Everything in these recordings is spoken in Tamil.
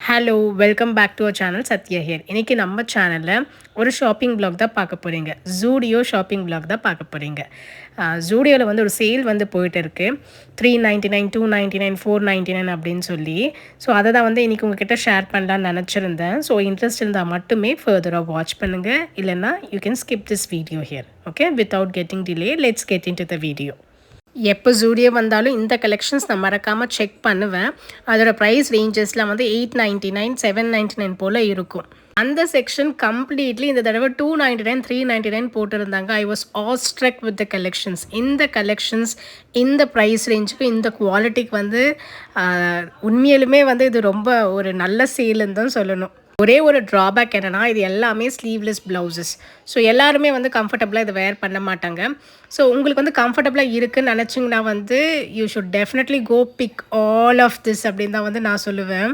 Hello welcome back to our channel Sathya here. இன்றைக்கி நம்ம சேனலில் ஒரு ஷாப்பிங் பிளாக் தான் பார்க்க போகிறீங்க. ஜூடியோ ஷாப்பிங் பிளாக் தான் பார்க்க போகிறீங்க. ஜூடியோவில் வந்து ஒரு சேல் வந்து போயிட்டு இருக்குது. 399, 299, 499 அப்படின்னு சொல்லி. ஸோ அதை தான் வந்து இன்றைக்கி உங்ககிட்ட ஷேர் பண்ணலான்னு நினச்சிருந்தேன். ஸோ இன்ட்ரெஸ்ட் இருந்தால் மட்டுமே ஃபர்தராக வாட்ச் பண்ணுங்கள். இல்லைன்னா you can skip this video here. Okay, without getting delay let's get in to the video. எப்போ ஜூடியோ வந்தாலும் இந்த கலெக்ஷன்ஸ் நான் மறக்காமல் செக் பண்ணுவேன். அதோட ப்ரைஸ் ரேஞ்சஸ்லாம் வந்து 899, 799 போல் இருக்கும். அந்த செக்ஷன் கம்ப்ளீட்லி இந்த தடவை 299, 399 போட்டிருந்தாங்க. I was awestruck with the collections. இந்த கலெக்ஷன்ஸ் இந்த ப்ரைஸ் ரேஞ்சுக்கு இந்த குவாலிட்டிக்கு வந்து உண்மையிலுமே வந்து இது ரொம்ப ஒரு நல்ல சேலுன்னு தான் சொல்லணும். ஒரே ஒரு ட்ராபேக் என்னென்னா, இது எல்லாமே ஸ்லீவ்லெஸ் ப்ளவுசஸ். ஸோ எல்லாருமே வந்து கம்ஃபர்டபுளாக இதை வேர் பண்ண மாட்டாங்க. ஸோ உங்களுக்கு வந்து கம்ஃபர்டபுளாக இருக்குதுன்னு நினச்சிங்கன்னா வந்து you should definitely go pick all of this அப்படின்னு தான் வந்து நான் சொல்லுவேன்.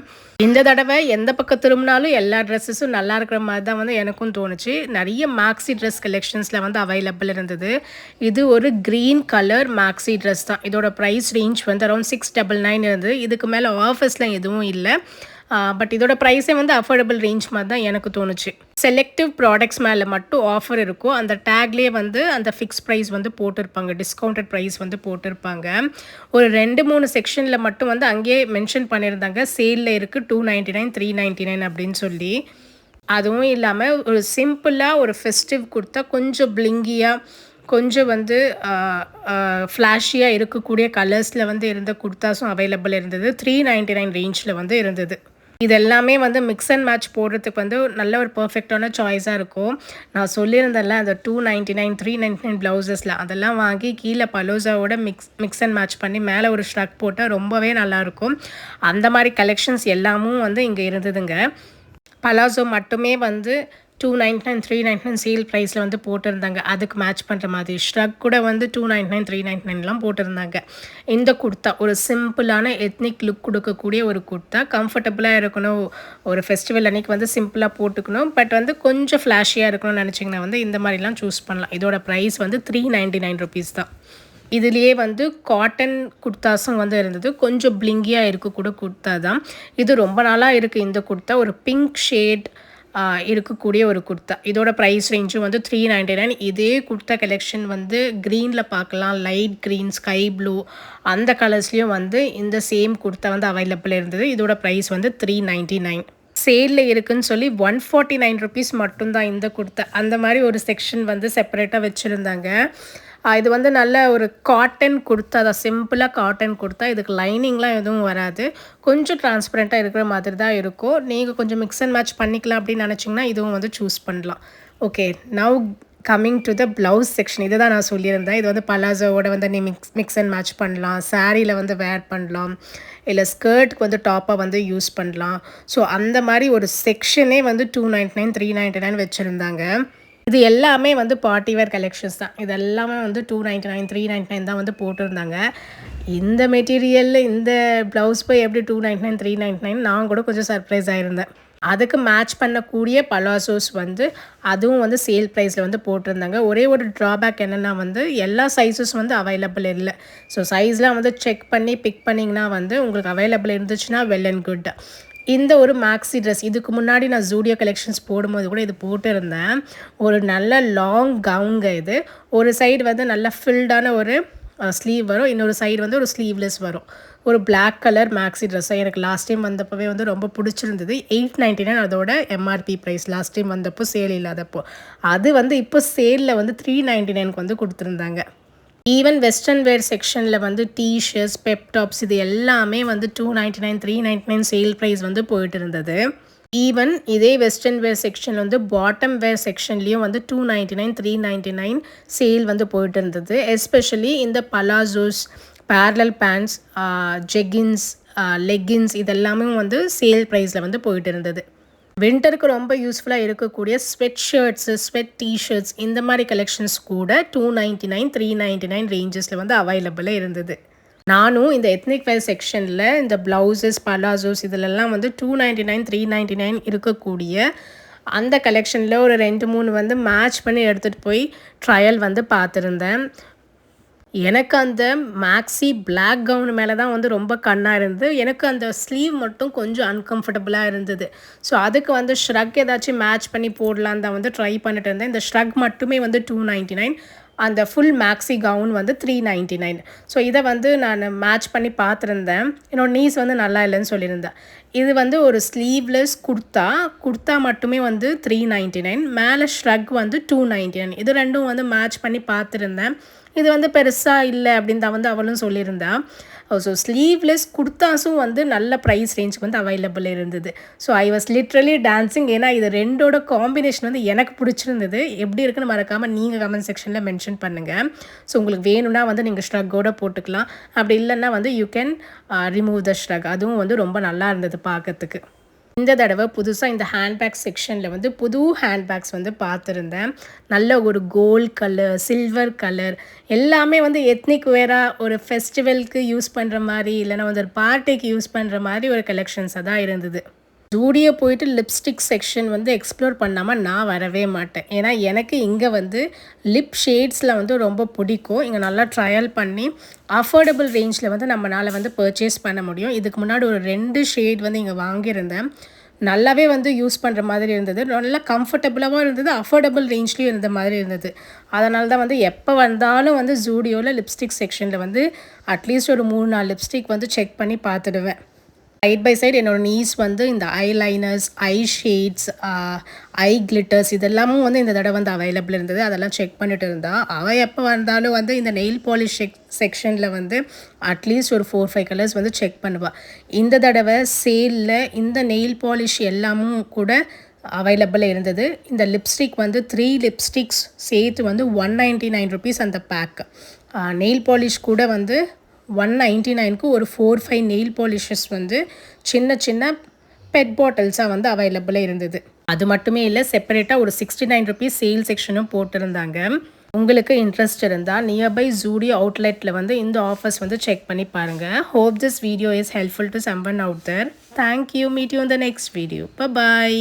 இந்த தடவை எந்த பக்கம் திரும்பினாலும் எல்லா ட்ரெஸ்ஸஸும் நல்லா இருக்கிற மாதிரி தான் வந்து எனக்கும் தோணுச்சு. நிறைய மேக்ஸி ட்ரெஸ் கலெக்ஷன்ஸில் வந்து அவைலபிள் இருந்தது. இது ஒரு க்ரீன் கலர் மேக்ஸி ட்ரெஸ் தான். இதோட ப்ரைஸ் ரேஞ்ச் வந்து அரௌண்ட் 699 இருந்தது. இதுக்கு மேலே ஆஃபர்ஸ்லாம் எதுவும் இல்லை. பட் இதோட ப்ரைஸே வந்து அஃபோர்டபுள் ரேஞ்ச் மாதிரி தான் எனக்கு தோணுச்சு. செலக்டிவ் ப்ராடக்ட்ஸ் மேலே மட்டும் ஆஃபர் இருக்கும். அந்த டேக்லேயே வந்து அந்த ஃபிக்ஸ் ப்ரைஸ் வந்து போட்டிருப்பாங்க, டிஸ்கவுண்டட் ப்ரைஸ் வந்து போட்டிருப்பாங்க. ஒரு 2-3 செக்ஷனில் மட்டும் வந்து அங்கேயே மென்ஷன் பண்ணியிருந்தாங்க சேலில் இருக்குது 299, 399 அப்படின்னு சொல்லி. அதுவும் இல்லாமல் ஒரு சிம்பிளாக ஒரு ஃபெஸ்டிவ் கொடுத்தா கொஞ்சம் பிளிங்கியாக கொஞ்சம் வந்து ஃப்ளாஷியாக இருக்கக்கூடிய கலர்ஸில் வந்து இருந்த குர்தாஸும் அவைலபிள் இருந்தது. 399 ரேஞ்சில் வந்து இருந்தது. இது எல்லாமே வந்து மிக்ஸ் அண்ட் மேட்ச் போடுறதுக்கு வந்து நல்ல ஒரு பர்ஃபெக்டான சாய்ஸாக இருக்கும். நான் சொல்லியிருந்தேன்ல அந்த 299, 399 ப்ளவுசஸில் அதெல்லாம் வாங்கி கீழே பலோசாவோட மிக்ஸ் அண்ட் மேட்ச் பண்ணி மேலே ஒரு ஷ்ரக் போட்டால் ரொம்பவே நல்லாயிருக்கும். அந்த மாதிரி கலெக்ஷன்ஸ் எல்லாமும் வந்து இங்கே இருந்ததுங்க. பலாசோ மட்டுமே வந்து 299, 399 சேல் ப்ரைஸில் வந்து போட்டிருந்தாங்க. அதுக்கு மேட்ச் பண்ணுற மாதிரி ஷ்ரக் கூட வந்து 299, 399லாம் போட்டிருந்தாங்க. இந்த குர்த்தா ஒரு சிம்பிளான எத்னிக் லுக் கொடுக்கக்கூடிய ஒரு குர்த்தா. கம்ஃபர்டபுளாக இருக்கணும், ஒரு ஃபெஸ்டிவல் அன்றைக்கி வந்து சிம்பிளாக போட்டுக்கணும், பட் வந்து கொஞ்சம் ஃப்ளாஷியாக இருக்கணும்னு நினச்சிங்கன்னா வந்து இந்த மாதிரிலாம் சூஸ் பண்ணலாம். இதோட ப்ரைஸ் வந்து 399 ருபீஸ் தான். இதுலேயே வந்து காட்டன் குர்த்தாஸும் வந்து இருந்தது. கொஞ்சம் பிளிங்கியாக இருக்கக்கூட குர்த்தா தான். இது ரொம்ப நாளாக இருக்குது இந்த குர்த்தா. ஒரு பிங்க் ஷேட் இருக்கக்கூடிய ஒரு குர்த்தா. இதோட ப்ரைஸ் ரேஞ்சும் வந்து 399. இதே குர்த்தா கலெக்ஷன் வந்து க்ரீனில் பார்க்கலாம், லைட் க்ரீன், ஸ்கை ப்ளூ அந்த கலர்ஸ்லேயும் வந்து இந்த சேம் குர்த்தா வந்து அவைலபிள் இருந்தது. இதோட ப்ரைஸ் வந்து 399. சேலில் இருக்குதுன்னு சொல்லி 149 ருபீஸ் மட்டும்தான் இந்த குர்த்தா. அந்த மாதிரி ஒரு செக்ஷன் வந்து செப்பரேட்டாக வச்சுருந்தாங்க. இது வந்து நல்ல ஒரு காட்டன் குர்த்தா தான், சிம்பிளாக காட்டன் குர்த்தா. இதுக்கு லைனிங்லாம் எதுவும் வராது. கொஞ்சம் டிரான்ஸ்பரண்ட்டாக இருக்கிற மாதிரி தான் இருக்கும். நீங்கள் கொஞ்சம் மிக்ஸ் அண்ட் மேட்ச் பண்ணிக்கலாம் அப்படின்னு நினச்சிங்கன்னா இதுவும் வந்து சூஸ் பண்ணலாம். Okay, now coming to the blouse section. இதை தான் நான் சொல்லியிருந்தேன். இது வந்து பலாசோவோட வந்து நீ மிக்ஸ் அண்ட் மேட்ச் பண்ணலாம், சாரியில் வந்து வேர் பண்ணலாம், இல்லை ஸ்கர்ட்டுக்கு வந்து டாப்பாக வந்து யூஸ் பண்ணலாம். ஸோ அந்த மாதிரி ஒரு செக்ஷனே வந்து 299, 399 வச்சுருந்தாங்க. இது எல்லாமே வந்து பார்ட்டி வேர் கலெக்ஷன்ஸ் தான். இது எல்லாமே வந்து 299, 399 தான் வந்து போட்டிருந்தாங்க. இந்த மெட்டீரியலில் இந்த ப்ளவுஸ் போய் எப்படி 299, 399 நான் கூட கொஞ்சம் சர்ப்ரைஸ் ஆகிருந்தேன். அதுக்கு மேட்ச் பண்ணக்கூடிய பலாசோஸ் வந்து அதுவும் வந்து சேல் ப்ரைஸில் வந்து போட்டிருந்தாங்க. ஒரே ஒரு ட்ராபேக் என்னென்னா வந்து எல்லா சைஸஸ் வந்து அவைலபிள் இல்லை. ஸோ சைஸ்லாம் வந்து செக் பண்ணி பிக் பண்ணிங்கன்னா வந்து உங்களுக்கு அவைலபிள் இருந்துச்சுன்னா வெல் அண்ட் குட். இந்த ஒரு மேக்ஸி ட்ரெஸ் இதுக்கு முன்னாடி நான் ஜூடியோ கலெக்ஷன்ஸ் போடும்போது கூட இது போட்டிருந்தேன். ஒரு நல்ல லாங் கவுனுங்க இது. ஒரு சைடு வந்து நல்ல ஃபில்டான ஒரு ஸ்லீவ் வரும், இன்னொரு சைடு வந்து ஒரு ஸ்லீவ்லெஸ் வரும். ஒரு பிளாக் கலர் மேக்ஸி ட்ரெஸ்ஸாக எனக்கு லாஸ்ட் டைம் வந்தப்போவே வந்து ரொம்ப பிடிச்சிருந்தது. 899 அதோட எம்ஆர்பி ப்ரைஸ் லாஸ்ட் டைம் வந்தப்போ, சேல் இல்லாதப்போ. அது வந்து இப்போ சேலில் வந்து 399 வந்து கொடுத்துருந்தாங்க. ஈவன் வெஸ்டர்ன் வேர் செக்ஷனில் வந்து டீஷர்ட்ஸ், பெப் டாப்ஸ் இது எல்லாமே வந்து 299, 399 சேல் ப்ரைஸ் வந்து போயிட்டு இருந்தது. ஈவன் இதே வெஸ்டர்ன் வேர் செக்ஷன் வந்து பாட்டம் வேர் செக்ஷன்லேயும் வந்து 299, 399 சேல் வந்து போயிட்டு இருந்தது. எஸ்பெஷலி இந்த palazzos, parallel pants, jeggings, leggings இதெல்லாமே வந்து சேல் ப்ரைஸில் வந்து போயிட்டு இருந்தது. வின்டருக்கு ரொம்ப யூஸ்ஃபுல்லாக இருக்கக்கூடிய ஸ்வெட் ஷர்ட்ஸு, ஸ்வெட் டிஷர்ட்ஸ் இந்த மாதிரி கலெக்ஷன்ஸ் கூட 299, 399 ரேஞ்சஸில் வந்து அவைலபிளாக இருந்தது. நானும் இந்த எத்னிக் வேர் செக்ஷனில் இந்த ப்ளவுசஸ், பலாசோஸ் இதிலெல்லாம் வந்து 299, 399 இருக்கக்கூடிய அந்த கலெக்ஷனில் ஒரு 2-3 வந்து மேட்ச் பண்ணி எடுத்துகிட்டு போய் ட்ரையல் வந்து பார்த்துருந்தேன். எனக்கு அந்த மேக்ஸி பிளாக் கவுன் மேலே தான் வந்து ரொம்ப கண்ணாக இருந்தது. எனக்கு அந்த ஸ்லீவ் மட்டும் கொஞ்சம் அன்கம்ஃபர்டபுளாக இருந்தது. ஸோ அதுக்கு வந்து ஷ்ரக் ஏதாச்சும் மேட்ச் பண்ணி போடலான்னு தான் வந்து ட்ரை பண்ணிட்டு இருந்தேன். இந்த ஷ்ரக் மட்டுமே வந்து $299, அந்த ஃபுல் மேக்ஸி கவுன் வந்து $399. ஸோ இதை வந்து நான் மேட்ச் பண்ணி பார்த்துருந்தேன். என்னோட நீஸ் வந்து நல்லா இல்லைன்னு சொல்லியிருந்தேன். இது வந்து ஒரு ஸ்லீவ்லெஸ் குர்த்தா மட்டுமே வந்து $399, மேலே ஷ்ரக் வந்து $299. இது ரெண்டும் வந்து மேட்ச் பண்ணி பார்த்துருந்தேன். இது வந்து பெருசாக இல்லை அப்படின்னு தான் வந்து அவளும் சொல்லியிருந்தா. ஸோ ஸ்லீவ்லெஸ் குர்தாஸும் வந்து நல்ல ப்ரைஸ் ரேஞ்சுக்கு வந்து அவைலபிள் இருந்தது. So I was literally dancing. ஏன்னா இது ரெண்டோட காம்பினேஷன் வந்து எனக்கு பிடிச்சிருந்தது. எப்படி இருக்குன்னு மறக்காமல் நீங்கள் கமெண்ட் செக்ஷனில் மென்ஷன் பண்ணுங்கள். ஸோ உங்களுக்கு வேணும்னா வந்து நீங்கள் ஷ்ரக்கோட போட்டுக்கலாம். அப்படி இல்லைன்னா வந்து you can remove the shrug. அதுவும் வந்து ரொம்ப நல்லா இருந்தது பார்க்கறதுக்கு. இந்த தடவை புதுசாக இந்த ஹேண்ட்பேக் செக்ஷனில் வந்து புது ஹேண்ட்பேக்ஸ் வந்து பார்த்துருந்தேன். நல்ல ஒரு கோல்ட் கலர், சில்வர் கலர், எல்லாமே வந்து எத்னிக் வேராக ஒரு ஃபெஸ்டிவலுக்கு யூஸ் பண்ணுற மாதிரி, இல்லைனா வந்து ஒரு பார்ட்டிக்கு யூஸ் பண்ணுற மாதிரி ஒரு கலெக்ஷன்ஸாக தான் இருந்தது. ஜூடியோ போயிட்டு லிப்ஸ்டிக் செக்ஷன் வந்து எக்ஸ்ப்ளோர் பண்ணாமல் நான் வரவே மாட்டேன். ஏன்னா எனக்கு இங்கே வந்து லிப் ஷேட்ஸில் வந்து ரொம்ப பிடிக்கும். இங்கே நல்லா ட்ரையல் பண்ணி அஃபோர்டபுள் ரேஞ்சில் வந்து நம்மளால் வந்து பர்ச்சேஸ் பண்ண முடியும். இதுக்கு முன்னாடி ஒரு 2 ஷேட் வந்து இங்கே வாங்கியிருந்தேன். நல்லாவே வந்து யூஸ் பண்ணுற மாதிரி இருந்தது. நல்லா கம்ஃபர்டபுளாகவும் இருந்தது, அஃபோர்டபுள் ரேஞ்ச்லேயும் இருந்த மாதிரி இருந்தது. அதனால தான் வந்து எப்போ வந்தாலும் வந்து ஜூடியோவில் லிப்ஸ்டிக் செக்ஷனில் வந்து அட்லீஸ்ட் ஒரு 3-4 லிப்ஸ்டிக் வந்து செக் பண்ணி பார்த்துடுவேன். சைட் பை சைடு என்னோட நீஸ் வந்து இந்த ஐலைனர்ஸ், ஐ ஷேட்ஸ், ஐ கிளிட்டர்ஸ் இதெல்லாமும் வந்து இந்த தடவை வந்து அவைலபிள் இருந்தது. அதெல்லாம் செக் பண்ணிட்டு இருந்தா. அவள் எப்போ வந்தாலும் வந்து இந்த நெயில் பாலிஷ் செக்ஷனில் வந்து அட்லீஸ்ட் ஒரு 4-5 கலர்ஸ் வந்து செக் பண்ணுவாள். இந்த தடவை சேலில் இந்த நெயில் பாலிஷ் எல்லாமும் கூட அவைலபிள் இருந்தது. இந்த லிப்ஸ்டிக் வந்து 3 லிப்ஸ்டிக்ஸ் சேர்த்து வந்து $199 அந்த பேக். நெயில் பாலிஷ் கூட வந்து $199க்கு ஒரு 4-5 நெயில் பாலிஷஸ் வந்து சின்ன சின்ன பெட் பாட்டில்ஸாக வந்து அவைலபிளாக இருந்தது. அது மட்டுமே இல்லை, செப்பரேட்டாக ஒரு $69 சேல் செக்ஷனும் போட்டிருந்தாங்க. உங்களுக்கு இன்ட்ரெஸ்ட் இருந்தால் நியர்பை ஜூடியோ அவுட்லெட்டில் வந்து இந்த ஆஃபர்ஸ் வந்து செக் பண்ணி பாருங்கள். Hope this video is helpful to someone out there. Thank you. Meet you in the next video. By.